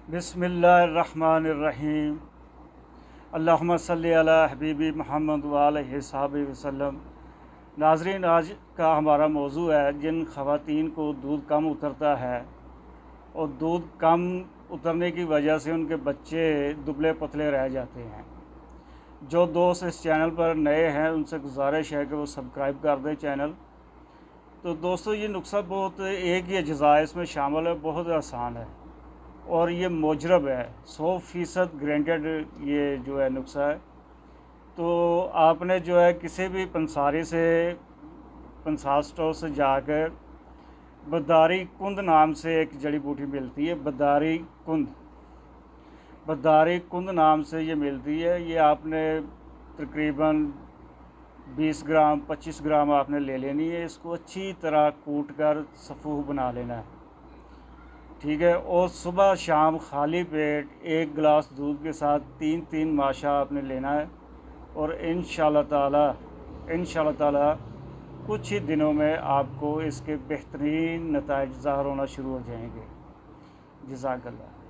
बिस्मिल्लाहिर्रहमानिर्रहीम। अल्लाहुम्मा सल्ली अला हबीबी मोहम्मद व आलिहि सहाबी वसल्लम। नाज़रीन, आज का हमारा मौजू है जिन ख़वातीन को दूध कम उतरता है और दूध कम उतरने की वजह से उनके बच्चे दुबले पतले रह जाते हैं। जो दोस्त इस चैनल पर नए हैं उनसे गुजारिश है कि वो सब्सक्राइब कर दें चैनल। तो दोस्तों, ये नुस्खा बहुत एक ही अज्जा इसमें शामिल है, बहुत आसान है और ये मुजरब है, 100% ग्रेंटेड ये जो है नुस्खा है। तो आपने जो है किसी भी पंसारी से, पंसार स्टोर से जाकर बदारी कुंद नाम से एक जड़ी बूटी मिलती है, बदारी कुंद नाम से ये मिलती है। ये आपने तकरीबन 20 ग्राम 25 ग्राम आपने ले लेनी है। इसको अच्छी तरह कूट कर सफ़ूह बना लेना है, ठीक है। और सुबह शाम खाली पेट 1 गिलास दूध के साथ 3 माशा आपने लेना है और इंशाल्लाह ताला कुछ ही दिनों में आपको इसके बेहतरीन नताइज ज़ाहिर होना शुरू हो जाएंगे। जज़ाकल्लाह।